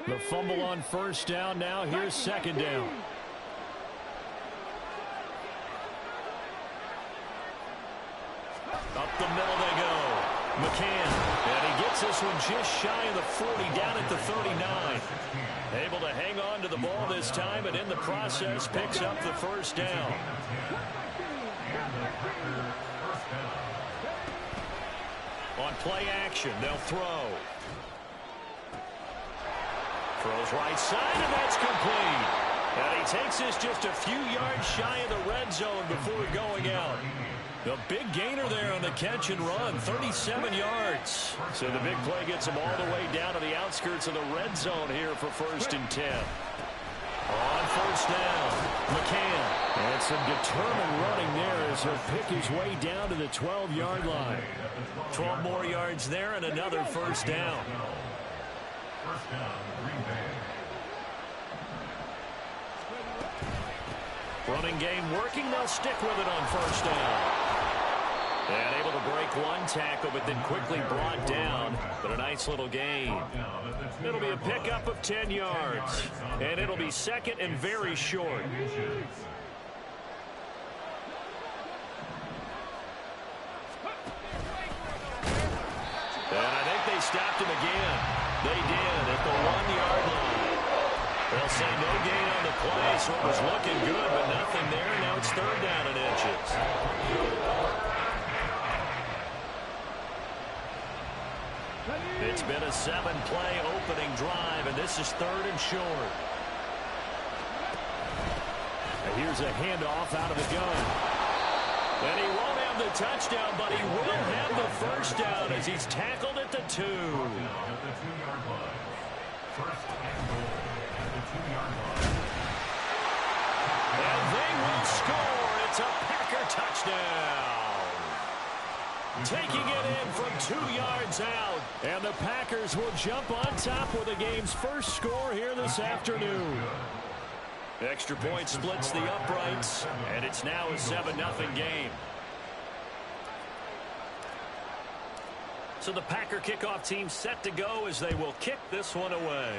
The fumble on first down. Now here's second down. Up the middle they go. McCann. And he gets this one just shy of the 40, down at the 39. Able to hang on to the ball this time, and in the process picks up the first down. On play action, they'll throw. Throws right side, and that's complete. And he takes this just a few yards shy of the red zone before going out. The big gainer there on the catch and run, 37 yards. So the big play gets him all the way down to the outskirts of the red zone here for 1st and 10. On first down, McCann. And some determined running there as he'll pick his way down to the 12-yard line. 12 more yards there and another first down. First down, Green Bay. Running game working. They'll stick with it on first down. And able to break one tackle, but then quickly brought down. But a nice little gain. It'll be a pickup of 10 yards. And it'll be second and very short. And I think they stopped him again. They did at the 1-yard line. They'll say no gain on the play, so it was looking good, but nothing there. Now it's 3rd down and inches. It's been a 7-play opening drive, and this is 3rd and short. And here's a handoff out of the gun. And he won't have the touchdown, but he will have the first down as he's tackled at the 2. At the 2-yard line. First and goal at the 2-yard line. And they will score. It's a Packer touchdown. Taking it in from 2 yards out. And the Packers will jump on top with the game's first score here this afternoon. Extra point splits the uprights, and it's now a 7-0 game. So the Packer kickoff team set to go as they will kick this one away.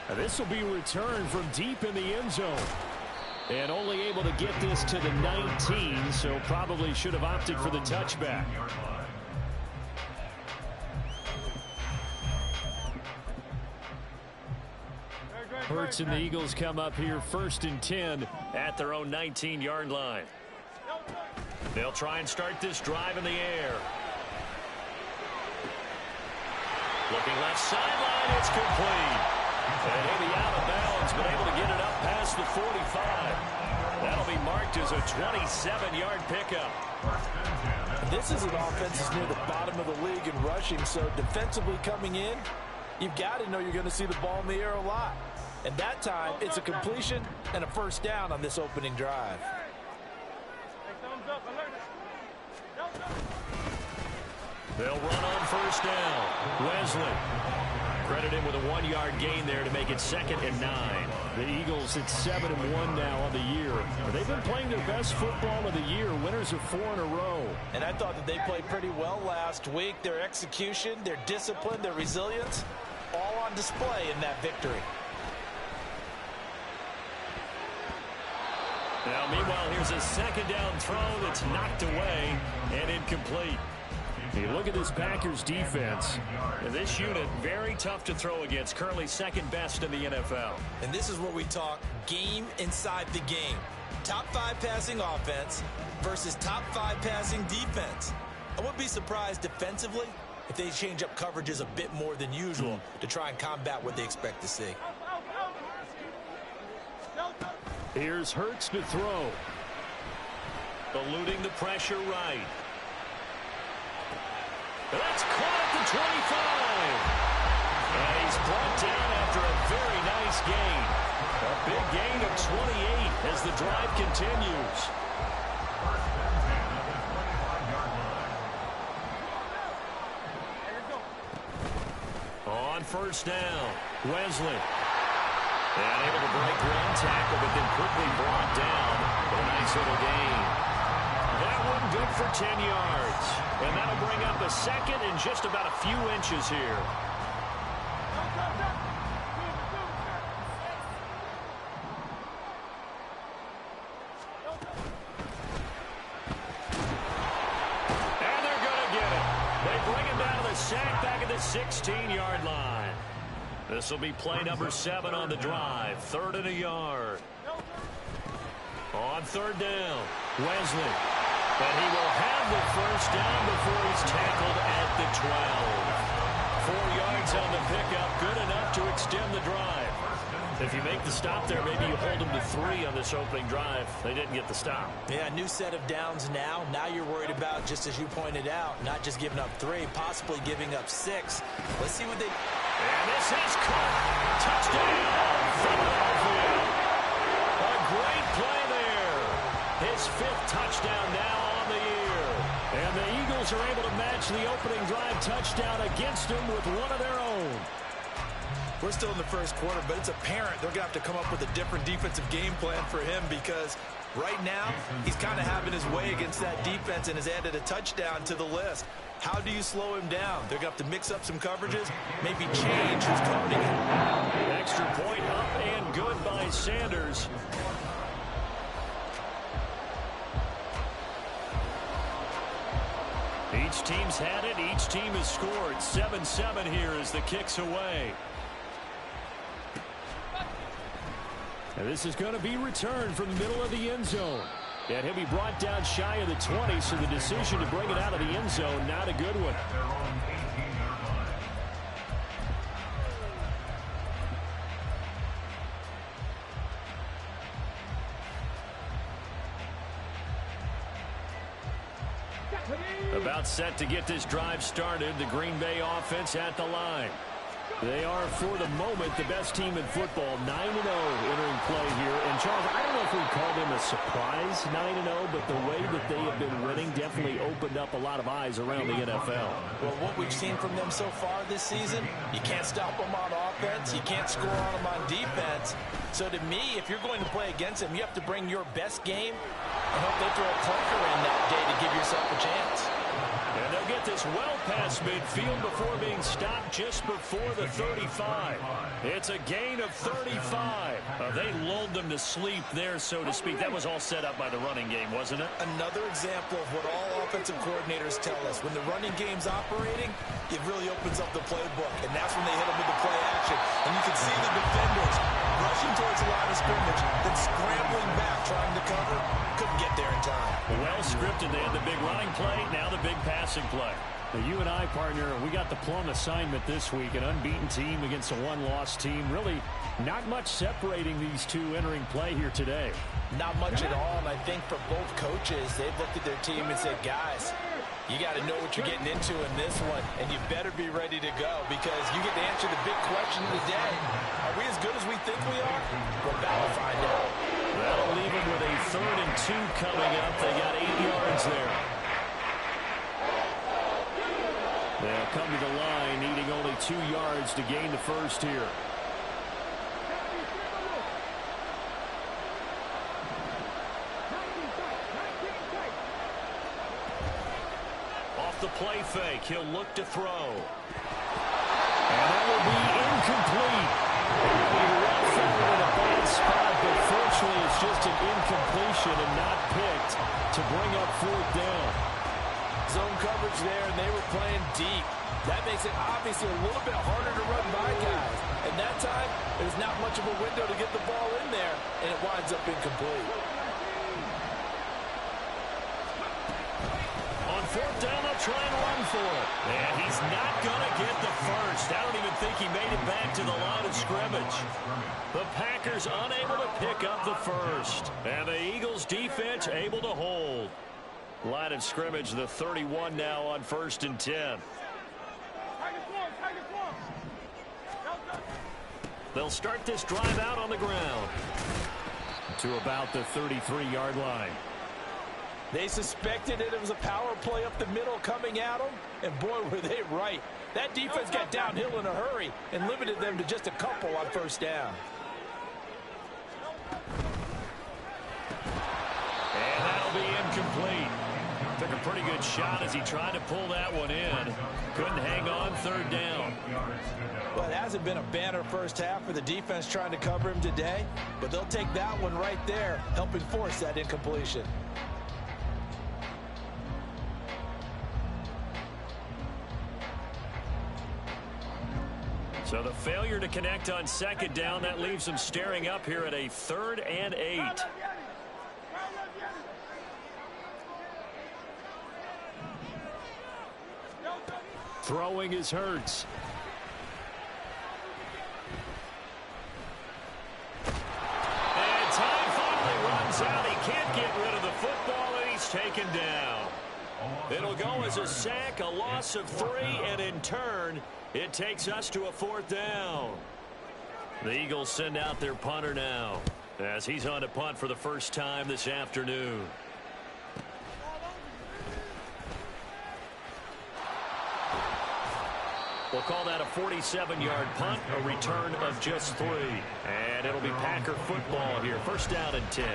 Now this will be returned from deep in the end zone. And only able to get this to the 19, so probably should have opted for the touchback. Hurts and the Eagles come up here 1st and 10 at their own 19-yard line. They'll try and start this drive in the air. Looking left sideline, it's complete. And he'll be out of bounds, but able to get it up past the 45. That'll be marked as a 27-yard pickup. This is an offense that's near the bottom of the league in rushing, so defensively coming in, you've got to know you're going to see the ball in the air a lot. And that time, it's a completion and a first down on this opening drive. They'll run on first down. Wesley. Credit him with a 1-yard gain there to make it 2nd and 9. The Eagles at 7-1 now on the year. They've been playing their best football of the year. Winners of 4 in a row. And I thought that they played pretty well last week. Their execution, their discipline, their resilience, all on display in that victory. Now, meanwhile, here's a 2nd down throw that's knocked away and incomplete. You look at this Packers defense, and this unit very tough to throw against, currently 2nd best in the NFL. And this is where we talk game inside the game. Top 5 passing offense versus top 5 passing defense. I wouldn't be surprised defensively if they change up coverages a bit more than usual to try and combat what they expect to see. Here's Hurts to throw. Eluding the pressure right. That's caught at the 25. And he's brought down after a very nice gain. A big gain of 28 as the drive continues. On first down, Wesley. And able to break one tackle, but then quickly brought down. But a nice little gain. That one good for 10 yards. And that'll bring up a second and just about a few inches here. And they're going to get it. They bring him down to the sack back at the 16-yard line. This will be play number 7 on the drive. 3rd and a yard. On 3rd down, Wesley. But he will have the first down before he's tackled at the 12. 4 yards on the pickup, good enough to extend the drive. If you make the stop there, maybe you hold them to 3 on this opening drive. They didn't get the stop. Yeah, new set of downs now. Now you're worried about, just as you pointed out, not just giving up 3, possibly giving up 6. Let's see what they... And this is caught. Touchdown, Philadelphia. A great play there. His 5th touchdown now on the year. And the Eagles are able to match the opening drive touchdown against him with one of their own. We're still in the first quarter, but it's apparent they're going to have to come up with a different defensive game plan for him because right now he's kind of having his way against that defense and has added a touchdown to the list. How do you slow him down? They're going to have to mix up some coverages, maybe change who's covering him. Extra point up and good by Sanders. Each team's had it. Each team has scored. 7-7 here as the kick's away. And this is going to be returned from the middle of the end zone. And he'll be brought down shy of the 20, so the decision to bring it out of the end zone, not a good one. About set to get this drive started. The Green Bay offense at the line. They are, for the moment, the best team in football, 9-0 entering play here. And, Charles, I don't know if we'd call them a surprise 9-0, but the way that they have been winning definitely opened up a lot of eyes around the NFL. Well, what we've seen from them so far this season, you can't stop them on offense. You can't score on them on defense. So, to me, if you're going to play against them, you have to bring your best game and hope they throw a clunker in that day to give yourself a chance. And they'll get this well past midfield before being stopped just before the 35. It's a gain of 35. They lulled them to sleep there, so to speak. That was all set up by the running game, wasn't it? Another example of what all offensive coordinators tell us. When the running game's operating, it really opens up the playbook. And that's when they hit them with the play action. And you can see the defenders rushing towards the line of scrimmage, then scrambling back, trying to cover. Couldn't get there in time. Well scripted. They had the big running play, now the big passing play. Now, you and I, partner, we got the plum assignment this week. An unbeaten team against a one-loss team. Really not much separating these two entering play here today. Not much at all, and I think for both coaches, they've looked at their team and said, guys, you got to know what you're getting into in this one, and you better be ready to go because you get to answer the big question of the day. Are we as good as we think we are? We're about to find out. That'll leave them with a 3rd and 2 coming up. They got 8 yards there. They'll come to the line, needing only 2 yards to gain the first here. Off the play fake, he'll look to throw. And that will be incomplete. He'll be right forward in a bad spot, but fortunately it's just an incompletion and not picked to bring up 4th down. Zone coverage there, and they were playing deep. That makes it obviously a little bit harder to run by guys. And that time, there's not much of a window to get the ball in there, and it winds up incomplete. On 4th down, they'll try and run for it. And he's not going to get the first. I don't even think he made it back to the line of scrimmage. The Packers unable to pick up the first. And the Eagles defense able to hold. Line of scrimmage, the 31 now on 1st and 10. They'll start this drive out on the ground to about the 33-yard line. They suspected it was a power play up the middle coming at them, and boy, were they right. That defense got downhill in a hurry and limited them to just a couple on 1st down. And that'll be incomplete. To took a pretty good shot as he tried to pull that one in. Couldn't hang on, third down. Well, it hasn't been a banner first half for the defense trying to cover him today, but they'll take that one right there, helping force that incompletion. So the failure to connect on second down, that leaves them staring up here at a 3rd and 8. Throwing is Hurts. And time finally runs out. He can't get rid of the football, and he's taken down. It'll go as a sack, a loss of 3, and in turn, it takes us to a 4th down. The Eagles send out their punter now, as he's on to punt for the first time this afternoon. We'll call that a 47-yard punt, a return of just 3. And it'll be Packer football here. First down and 10.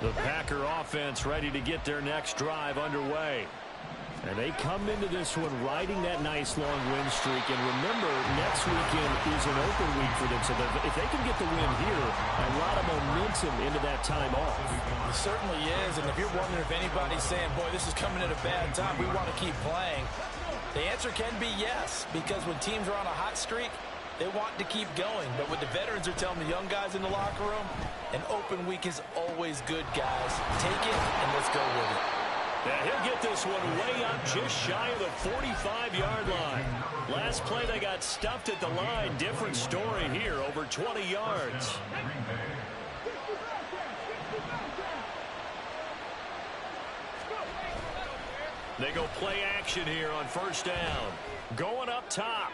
The Packer offense ready to get their next drive underway. And they come into this one riding that nice long win streak. And remember, next weekend is an open week for them. So if they can get the win here, a lot of momentum into that time off. It certainly is. And if you're wondering if anybody's saying, boy, this is coming at a bad time, we want to keep playing, the answer can be yes. Because when teams are on a hot streak, they want to keep going. But what the veterans are telling the young guys in the locker room, an open week is always good, guys. Take it and let's go with it. Yeah, he'll get this one way up just shy of the 45-yard line. Last play they got stuffed at the line. Different story here, over 20 yards. They go play action here on first down. Going up top.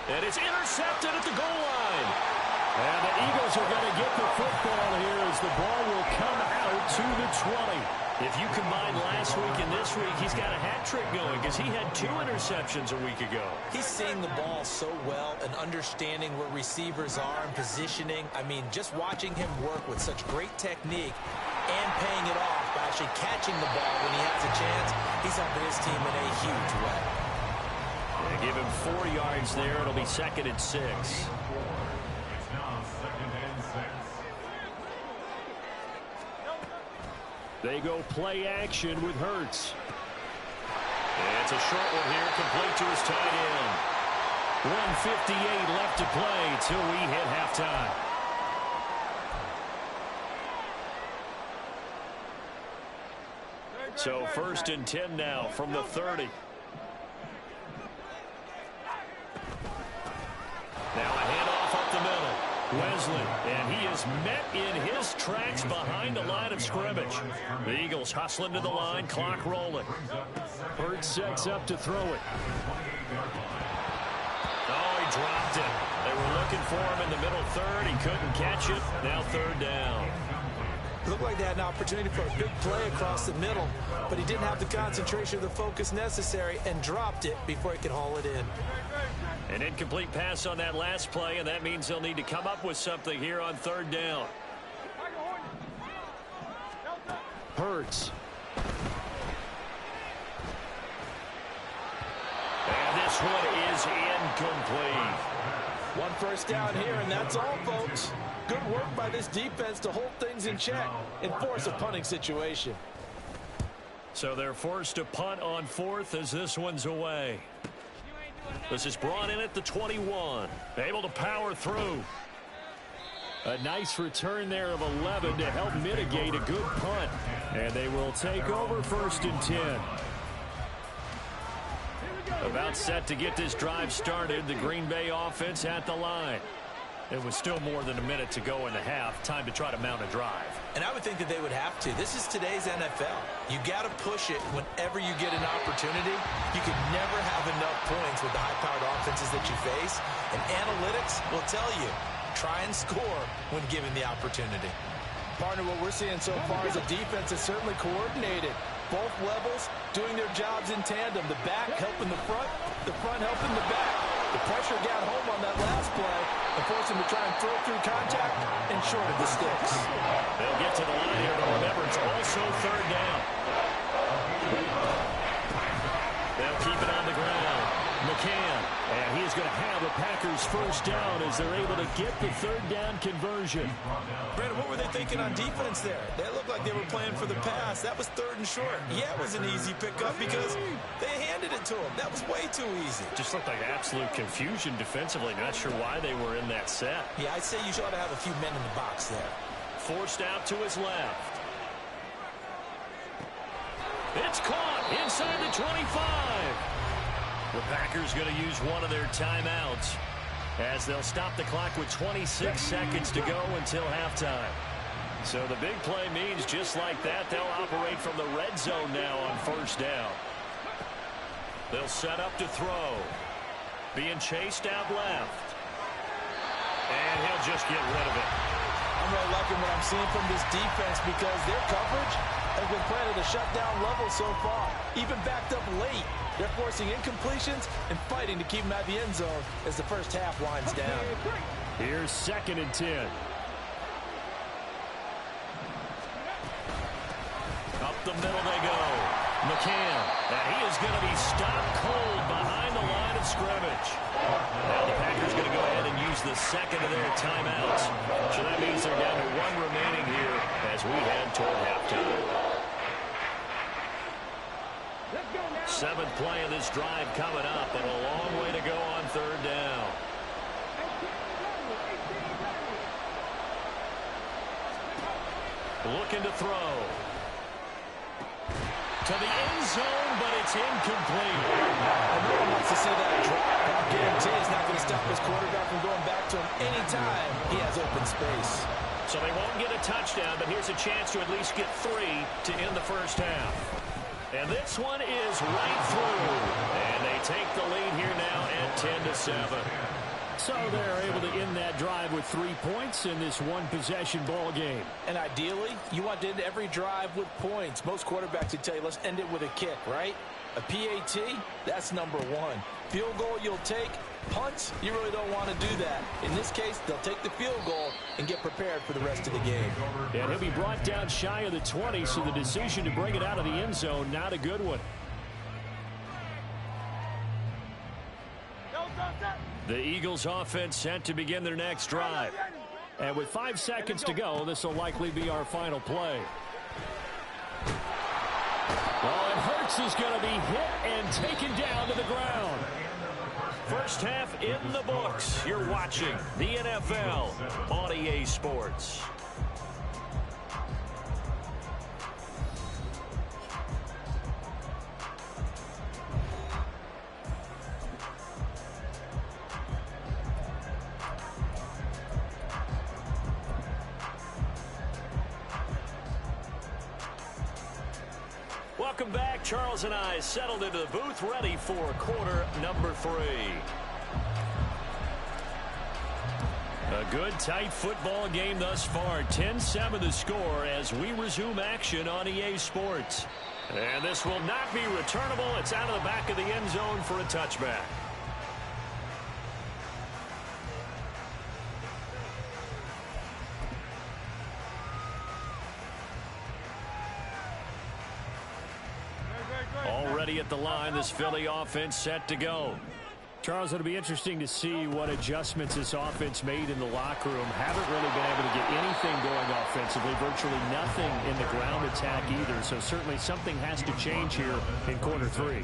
And it's intercepted at the goal line. And the Eagles are going to get the football here as the ball will come out to the 20. If you combine last week and this week, he's got a hat trick going because he had 2 interceptions a week ago. He's seeing the ball so well and understanding where receivers are and positioning. I mean, just watching him work with such great technique and paying it off by actually catching the ball when he has a chance, he's helping his team in a huge way. They give him 4 yards there. It'll be 2nd and 6. It's now 2nd and 6. They go play action with Hurts. It's a short one here, complete to his tight end. 1:58 left to play till we hit halftime. So 1st and 10 now from the 30. Now a handoff up the middle. Wesley, and he is met in his tracks behind the line of scrimmage. The Eagles hustling to the line, clock rolling. Hurts sets up to throw it. Oh, he dropped it. They were looking for him in the middle 3rd. He couldn't catch it. Now 3rd down. It looked like they had an opportunity for a big play across the middle, but he didn't have the concentration or the focus necessary and dropped it before he could haul it in. An incomplete pass on that last play, and that means they'll need to come up with something here on 3rd down. Hurts. And this one is incomplete. 1 first down here, and that's all, folks. Good work by this defense to hold things in check and force a punting situation. So they're forced to punt on 4th as this one's away. This is brought in at the 21. Able to power through. A nice return there of 11 to help mitigate a good punt. And they will take over 1st and 10. About set to get this drive started. The Green Bay offense at the line. It was still more than a minute to go in the half. Time to try to mount a drive. And I would think that they would have to. This is today's NFL. You got to push it whenever you get an opportunity. You can never have enough points with the high-powered offenses that you face. And analytics will tell you, try and score when given the opportunity. Partner, what we're seeing so far is a defense that's certainly coordinated. Both levels doing their jobs in tandem. The back helping the front helping the back. The pressure got home on that last play and forced him to try and throw through contact and shorted the sticks. They'll get to the line here, but remember, it's also third down. They'll keep it on the ground. McCann, and he's going to have a Packers first down as they're able to get the third down conversion. Brandon, what were they thinking on defense there? They looked like they were playing for the pass. That was third and short. Yeah, it was an easy pickup because they handed it to him. That was way too easy. Just looked like absolute confusion defensively. Not sure why they were in that set. Yeah, I'd say you should have a few men in the box there. Forced out to his left. It's caught inside the 25. The Packers going to use one of their timeouts as they'll stop the clock with 26 seconds to go until halftime. So the big play means just like that, they'll operate from the red zone now on first down. They'll set up to throw. Being chased out left. And he'll just get rid of it. I'm really liking what I'm seeing from this defense because their coverage has been playing at a shutdown level so far. Even backed up late. They're forcing incompletions and fighting to keep them at the end zone as the first half winds down. Here's 2nd and 10. Up the middle they go. McCann. And he is going to be stopped cold behind the line of scrimmage. Now the Packers going to go ahead and use the second of their timeouts. So that means they're down to one remaining here as we head toward halftime. 7th play of this drive coming up, but a long way to go on third down. Looking to throw. To the end zone, but it's incomplete. And no one wants to see that drop. I guarantee it's not going to stop his quarterback from going back to him anytime he has open space. So they won't get a touchdown, but here's a chance to at least get 3 to end the first half. And this one is right through. And they take the lead here now at 10-7. So they're able to end that drive with 3 points in this one-possession ball game. And ideally, you want to end every drive with points. Most quarterbacks would tell you, let's end it with a kick, right? A PAT, that's number 1. Field goal you'll take. Punts, you really don't want to do that. In this case, they'll take the field goal and get prepared for the rest of the game. And he'll be brought down shy of the 20, so the decision to bring it out of the end zone, not a good one. The Eagles offense set to begin their next drive. And with 5 seconds to go, this will likely be our final play. Well, and Hurts is going to be hit and taken down to the ground. First half in the books. You're watching the NFL on EA Sports. Welcome back. Charles and I settled into the booth, ready for quarter number 3. A good, tight football game thus far. 10-7 the score as we resume action on EA Sports. And this will not be returnable. It's out of the back of the end zone for a touchback. Already at the line, this Philly offense set to go. Charles, it'll be interesting to see what adjustments this offense made in the locker room. Haven't really been able to get anything going offensively, virtually nothing in the ground attack either. So certainly something has to change here in quarter 3.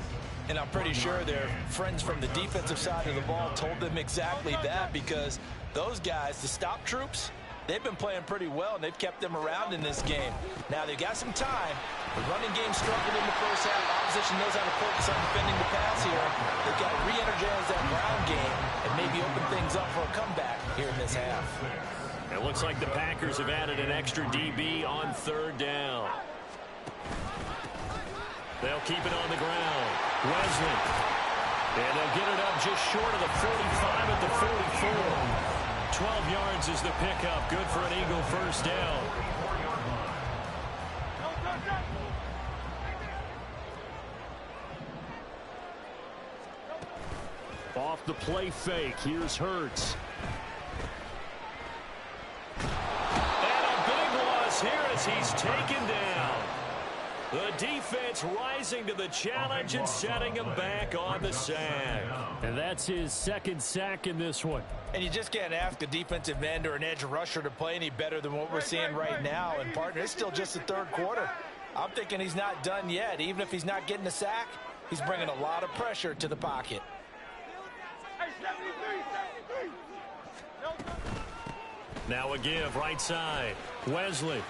And I'm pretty sure their friends from the defensive side of the ball told them exactly that, because those guys, the stop troops, they've been playing pretty well, and they've kept them around in this game. Now, they've got some time. The running game struggled in the first half. Opposition knows how to focus on defending the pass here. They've got to re-energize that ground game and maybe open things up for a comeback here in this half. It looks like the Packers have added an extra DB on third down. They'll keep it on the ground. Wesley. And they'll get it up just short of the 45 at the 44. 12 yards is the pickup. Good for an Eagle first down. Off the play fake, here's Hurts. And a big loss here as he's taken down. The defense rising to the challenge and setting him back on the sack. And that's his second sack in this one. And you just can't ask a defensive end or an edge rusher to play any better than what we're seeing right now. And, partner, it's still just the third quarter. I'm thinking he's not done yet. Even if he's not getting a sack, he's bringing a lot of pressure to the pocket. Now a give, right side. Wesley.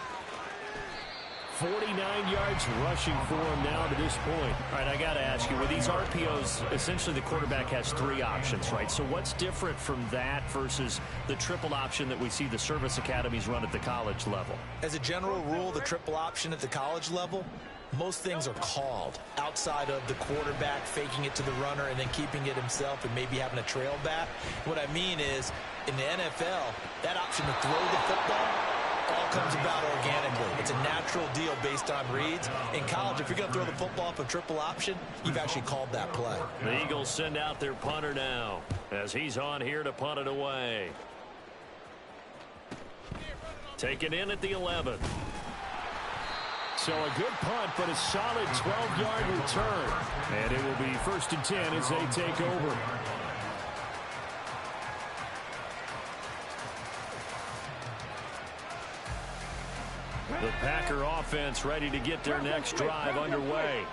49 yards rushing for him now to this point. All right, I got to ask you, with these RPOs, essentially the quarterback has three options, right? So what's different from that versus the triple option that we see the service academies run at the college level? As a general rule, the triple option at the college level, most things are called outside of the quarterback faking it to the runner and then keeping it himself and maybe having a trail back. What I mean is, in the NFL, that option to throw the football all comes about organically. It's a natural deal based on reads. In college, if you're going to throw the football off a triple option, you've actually called that play. The Eagles send out their punter now as he's on here to punt it away. Taken in at the 11. So a good punt, but a solid 12-yard return. And it will be 1st and 10 as they take over. The Packer offense ready to get their next drive underway.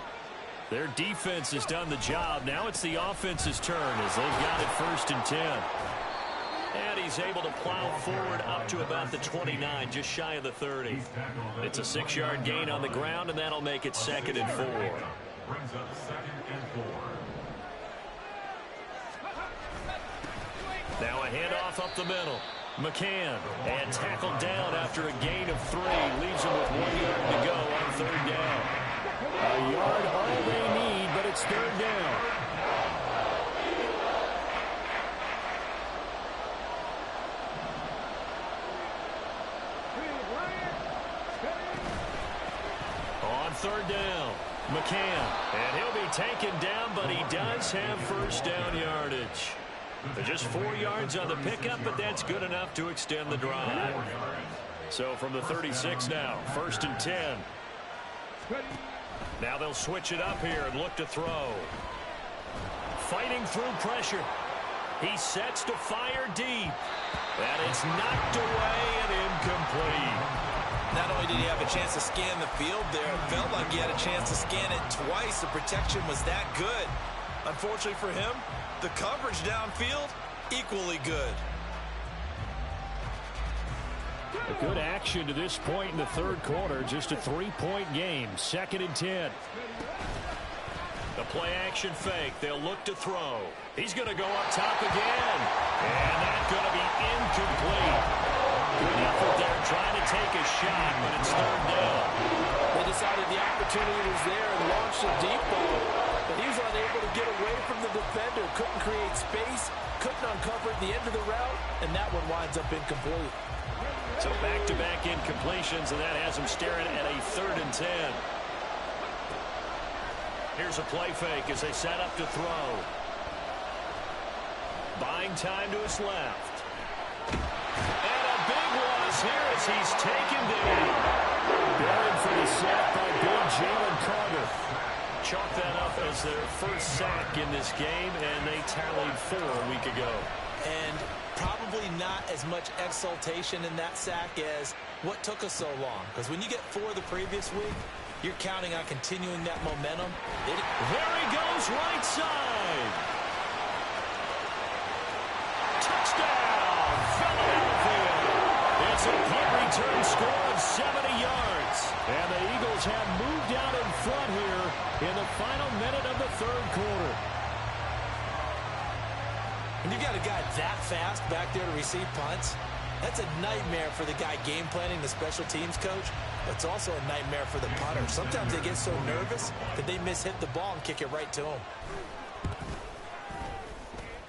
Their defense has done the job. Now it's the offense's turn as they've got it 1st and 10. And he's able to plow forward up to about the 29, just shy of the 30. It's a 6-yard gain on the ground, and that'll make it 2nd and 4. Brings up 2nd and 4. Now a handoff up the middle. McCann, and tackled down after a gain of 3. Leaves him with 1 yard to go on 3rd down. A yard all they need, but it's 3rd down. On 3rd down, McCann, and he'll be taken down, but he does have 1st down yardage. They're just 4 yards on the pickup, but that's good enough to extend the drive. So from the 36 now, 1st and 10. Now they'll switch it up here and look to throw. Fighting through pressure. He sets to fire deep. And it's knocked away and incomplete. Not only did he have a chance to scan the field there, it felt like he had a chance to scan it twice. The protection was that good. Unfortunately for him, the coverage downfield, equally good. A good action to this point in the 3rd quarter. Just a 3-point game. 2nd and 10. The play action fake. They'll look to throw. He's going to go up top again. And that's going to be incomplete. Good effort there trying to take a shot, but it's 3rd down. They decided the opportunity was there and launched a deep ball, but he was unable to get away from the defender. Couldn't create space, couldn't uncover the end of the route, and that one winds up incomplete. So back-to-back incompletions, and that has him staring at a 3rd and 10. Here's a play fake as they set up to throw. Buying time to his left. And a big loss here as he's taken down. Buried for the sack by big Jalen Carter. Chalk that up as their 1st sack in this game, and they tallied 4 a week ago. And probably not as much exultation in that sack as what took us so long. Because when you get 4 the previous week, you're counting on continuing that momentum. There he goes, right side. Touchdown, Philadelphia. It's a punt return score of 70 yards. And the Eagles have moved out in front here in the final minute of the 3rd quarter. When you got a guy that fast back there to receive punts, that's a nightmare for the guy game planning, the special teams coach. But it's also a nightmare for the punter. Sometimes they get so nervous that they mishit the ball and kick it right to him.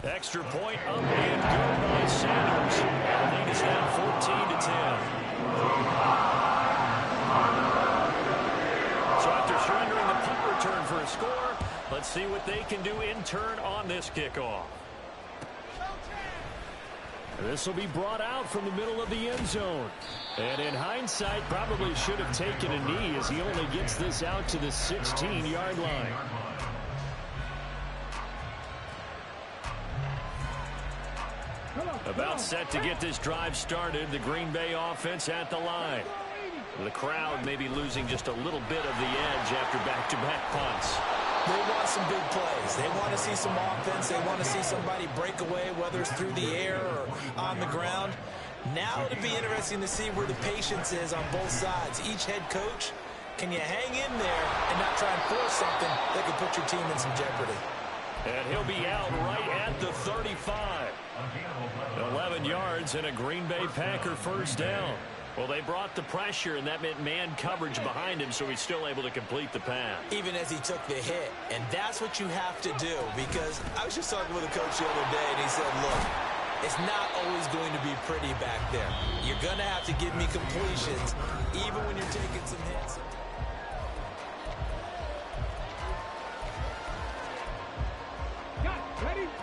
Extra point up and good by Sanders. And the lead is now 14-10. So after surrendering the punt return for a score, let's see what they can do in turn on this kickoff. This will be brought out from the middle of the end zone. And in hindsight, probably should have taken a knee as he only gets this out to the 16-yard line. About set to get this drive started. The Green Bay offense at the line. The crowd may be losing just a little bit of the edge after back-to-back punts. They want some big plays. They want to see some offense. They want to see somebody break away, whether it's through the air or on the ground. Now it'll be interesting to see where the patience is on both sides. Each head coach, can you hang in there and not try and force something that could put your team in some jeopardy? And he'll be out right at the 35. 11 yards and a Green Bay Packer first down. Well, they brought the pressure, and that meant man coverage behind him, so he's still able to complete the pass. Even as he took the hit. And that's what you have to do, because I was just talking with a coach the other day, and he said, look, it's not always going to be pretty back there. You're going to have to give me completions, even when you're taking some hits.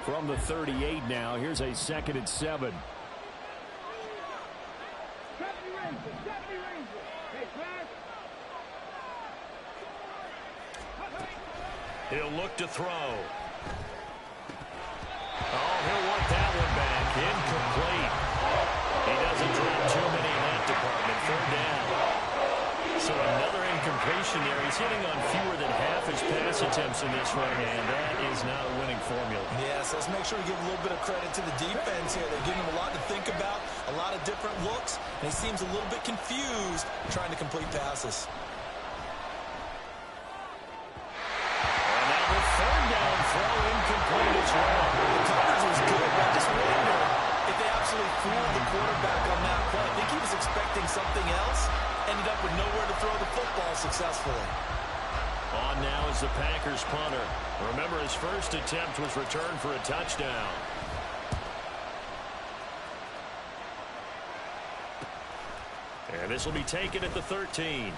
From the 38 now, here's a 2nd and 7. He'll look to throw. Oh, he'll want that one back. Incomplete. He doesn't drop too many in that department. 3rd down. So another incompletion there. He's hitting on fewer than half his pass attempts in this one, and that is not a winning formula. Yes, let's make sure we give a little bit of credit to the defense here. They're giving him a lot to think about, a lot of different looks, and he seems a little bit confused trying to complete passes. And now the 3rd down throw incomplete as well. The coverage was good, but I just wonder if they absolutely fooled the quarterback on that play. I think he was expecting something else. Ended up with nowhere to throw the football successfully. On now is the Packers punter. Remember, his first attempt was returned for a touchdown. And this will be taken at the 13.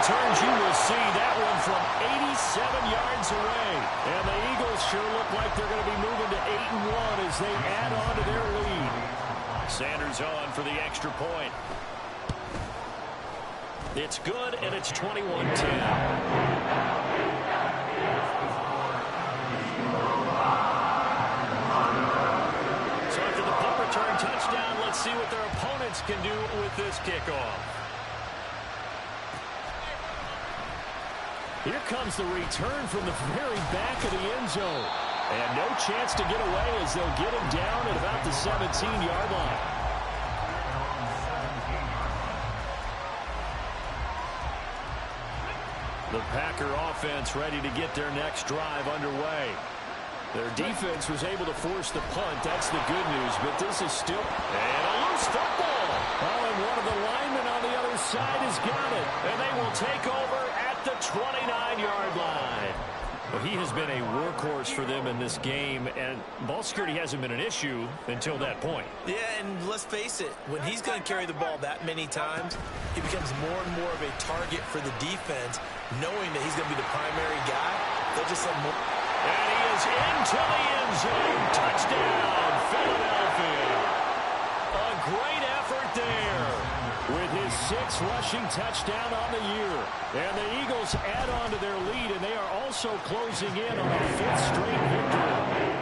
Returns, you will see that one from 87 yards away. And the Eagles sure look like they're going to be moving to 8-1 as they add on to their lead. Sanders on for the extra point. It's good, and it's 21-10. So after the punt return touchdown, let's see what their opponents can do with this kickoff. Here comes the return from the very back of the end zone. And no chance to get away as they'll get him down at about the 17-yard line. The Packer offense ready to get their next drive underway. Their defense was able to force the punt. That's the good news, but this is still... And a loose football. Oh, and one of the linemen on the other side has got it. And they will take over at the 29-yard line. Well, he has been a workhorse for them in this game, and ball security hasn't been an issue until that point. Yeah, and let's face it, when he's going to carry the ball that many times, he becomes more and more of a target for the defense, knowing that he's going to be the primary guy. They'll just send more. And he is into the end zone. Touchdown, Philadelphia. A great effort there with his 6th rushing touchdown on the year. And the Eagles add on to their lead, and they are also closing in on a 5th straight victory.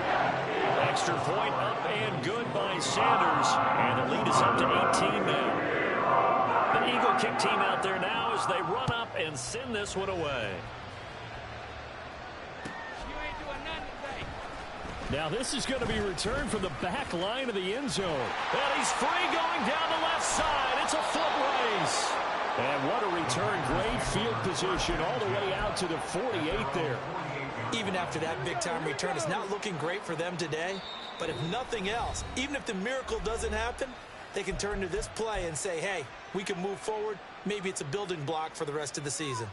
Extra point up and good by Sanders. And the lead is up to 18 now. The Eagle kick team out there now as they run up and send this one away. Now this is going to be returned from the back line of the end zone. And he's free going down the left side. It's a foot race. And what a return. Great field position all the way out to the 48 there. Even after that big-time return, it's not looking great for them today. But if nothing else, even if the miracle doesn't happen, they can turn to this play and say, hey, we can move forward. Maybe it's a building block for the rest of the season.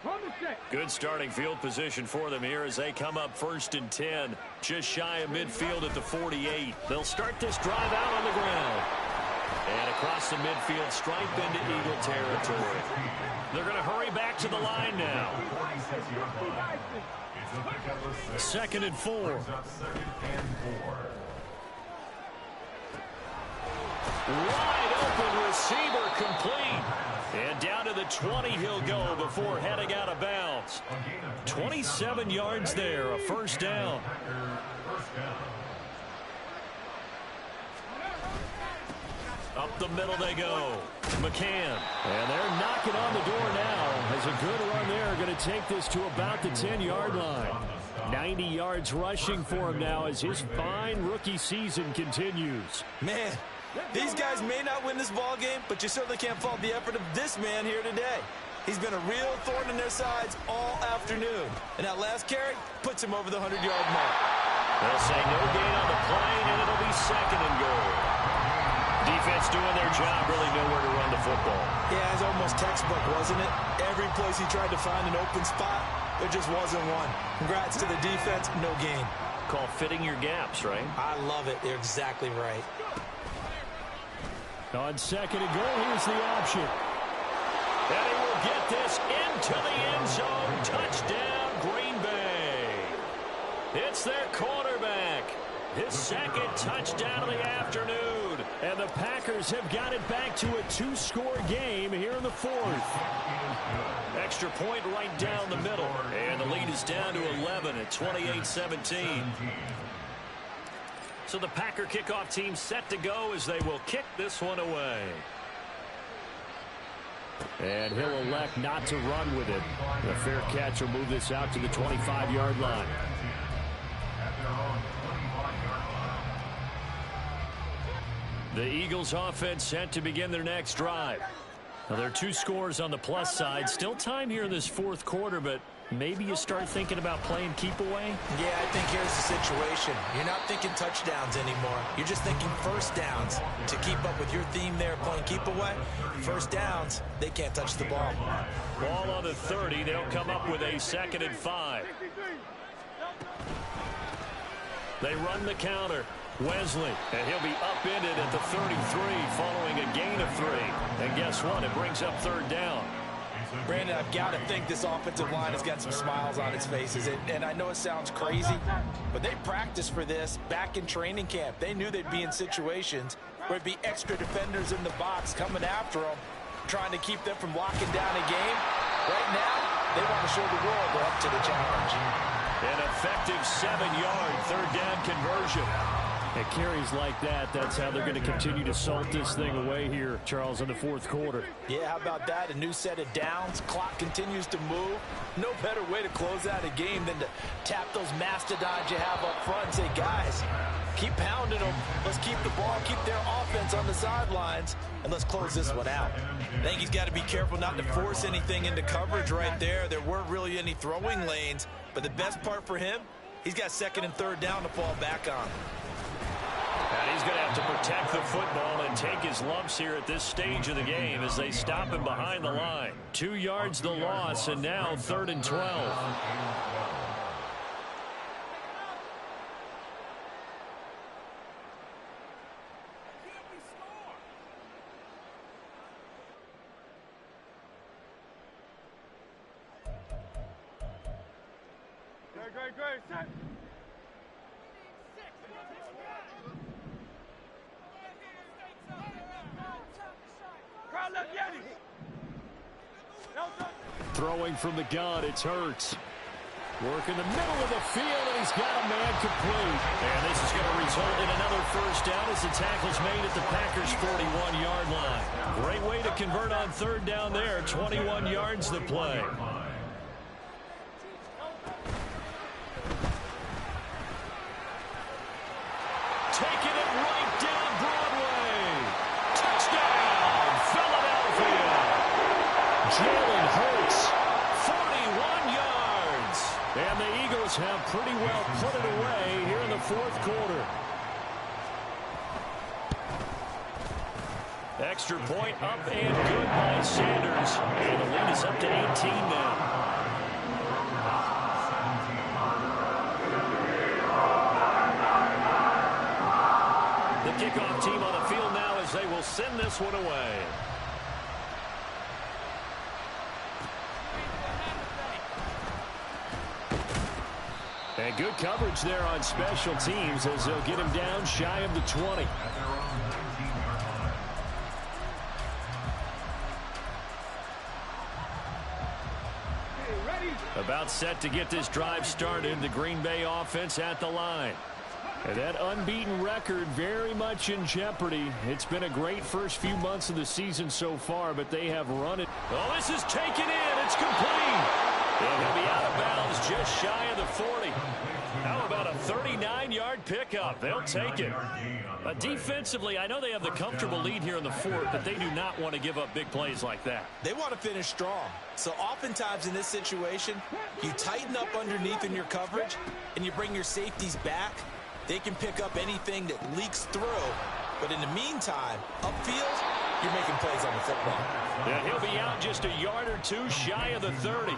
From the Good starting field position for them here as they come up 1st and 10. Just shy of midfield at the 48. They'll start this drive out on the ground. And across the midfield stripe into Eagle territory. They're going to hurry back to the line now. 2nd and 4. Wide open receiver complete. And down to the 20 he'll go before heading out of bounds. 27 yards there, a 1st down. Up the middle they go. McCann. And they're knocking on the door now. As a good run there, going to take this to about the 10-yard line. 90 yards rushing for him now as his fine rookie season continues. Man, these guys may not win this ball game, but you certainly can't fault the effort of this man here today. He's been a real thorn in their sides all afternoon. And that last carry puts him over the 100-yard mark. They'll say no gain on the play, and it'll be 2nd and goal. Defense doing their job, really nowhere to run the football. Yeah, it's almost textbook, wasn't it? Every place he tried to find an open spot, there just wasn't one. Congrats to the defense, no gain. Call fitting your gaps, right? I love it. You're exactly right. On 2nd and goal, here's the option. And he will get this into the end zone. Touchdown, Green Bay. It's their quarterback. His 2nd touchdown of the afternoon. And the Packers have got it back to a 2-score game here in the 4th. Extra point right down the middle. And the lead is down to 11 at 28-17. So the Packer kickoff team set to go as they will kick this one away. And he'll elect not to run with it. The fair catch will move this out to the 25-yard line. The Eagles offense set to begin their next drive. Now, there are 2 scores on the plus side. Still time here in this 4th quarter, but maybe you start thinking about playing keep away? Yeah, I think here's the situation. You're not thinking touchdowns anymore. You're just thinking 1st downs. To keep up with your theme there, playing keep away, 1st downs, they can't touch the ball. Ball on the 30. They'll come up with a 2nd and 5. They run the counter. Wesley, and he'll be upended at the 33 following a gain of 3. And guess what? It brings up 3rd down. Brandon, I've got to think this offensive line has got some smiles on its faces. And I know it sounds crazy, but they practiced for this back in training camp. They knew they'd be in situations where it'd be extra defenders in the box coming after them, trying to keep them from locking down a game. Right now, they want to show the world they're up to the challenge. An effective 7-yard 3rd down conversion. At carries like that, that's how they're going to continue to salt this thing away here, Charles, in the 4th quarter. Yeah, how about that? A new set of downs. Clock continues to move. No better way to close out a game than to tap those mastodons you have up front and say, guys, keep pounding them. Let's keep the ball, keep their offense on the sidelines, and let's close this one out. I think he's got to be careful not to force anything into coverage right there. There weren't really any throwing lanes, but the best part for him, he's got 2nd and 3rd down to fall back on. And he's going to have to protect the football and take his lumps here at this stage of the game as they stop him behind the line. 2 yards the loss, and now 3rd and 12. Great, set. Throwing from the gun, it's Hurts. Work in the middle of the field, and he's got a man complete. And this is going to result in another 1st down as the tackle's made at the Packers' 41-yard line. Great way to convert on 3rd down there. 21 yards the play. Taking it right down Broadway. Touchdown, Philadelphia. Jalen Hurts. 41 yards. And the Eagles have pretty well put it away here in the 4th quarter. Extra point up and good by Sanders. And the lead is up to 18 now. this one away. And good coverage there on special teams as they'll get him down shy of the 20. About set to get this drive started. The Green Bay offense at the line. And that unbeaten record very much in jeopardy. It's been a great first few months of the season so far, but they have run it. Oh, this is taken in. It's complete. And he'll be out of bounds just shy of the 40. How about a 39-yard pickup? They'll take it. Defensively, I know they have the comfortable lead here in the fourth, but they do not want to give up big plays like that. They want to finish strong. So oftentimes in this situation, you tighten up underneath in your coverage, and you bring your safeties back. They can pick up anything that leaks through. But in the meantime, upfield, you're making plays on the football. And he'll be out just a yard or two shy of the 30.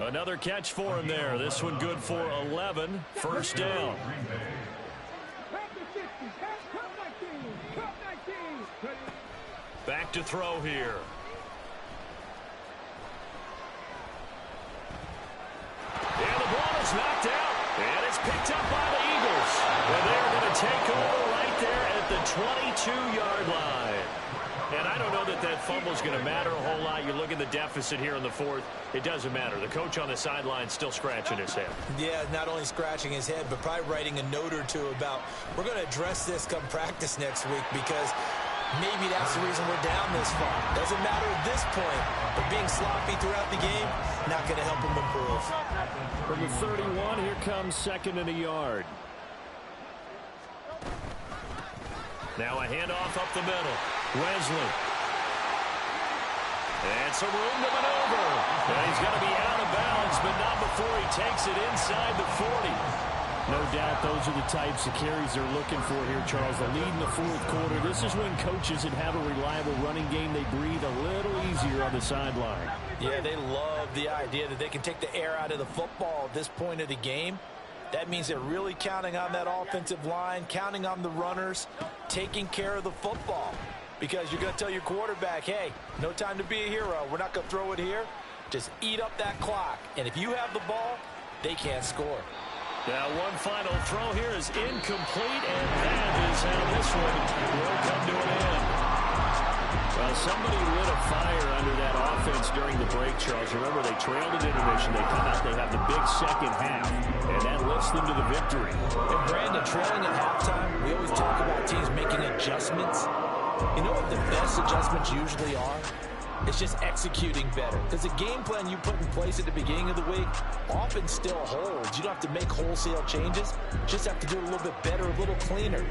Another catch for him there. This one good for 11. First down. Back to throw here. And the ball is knocked out. And it's picked up by the Eagles. And they're going to take over right there at the 22-yard line. And I don't know that that fumble is going to matter a whole lot. You look at the deficit here in the fourth. It doesn't matter. The coach on the sideline still scratching his head. Yeah, not only scratching his head, but probably writing a note or two about we're going to address this come practice next week because maybe that's the reason we're down this far. Doesn't matter at this point, but being sloppy throughout the game, not going to help him improve. From the 31, here comes second and a yard. Now a handoff up the middle. Wesley. And some room to maneuver. And he's going to be out of bounds, but not before he takes it inside the 40. No doubt those are the types of carries they're looking for here, Charles. The lead in the fourth quarter. This is when coaches that have a reliable running game, they breathe a little easier on the sideline. Yeah, they love the idea that they can take the air out of the football at this point of the game. That means they're really counting on that offensive line, counting on the runners, taking care of the football. Because you're going to tell your quarterback, hey, no time to be a hero. We're not going to throw it here. Just eat up that clock. And if you have the ball, they can't score. Now one final throw here is incomplete, and that is how this one will come to an end. Well, somebody lit a fire under that offense during the break, Charles. Remember, they trailed at intermission. They come out, they have the big second half, and that lifts them to the victory. And Brandon, trailing at halftime, we always talk about teams making adjustments. You know what the best adjustments usually are? It's just executing better. Because the game plan you put in place at the beginning of the week often still holds. You don't have to make wholesale changes. You just have to do it a little bit better, a little cleaner.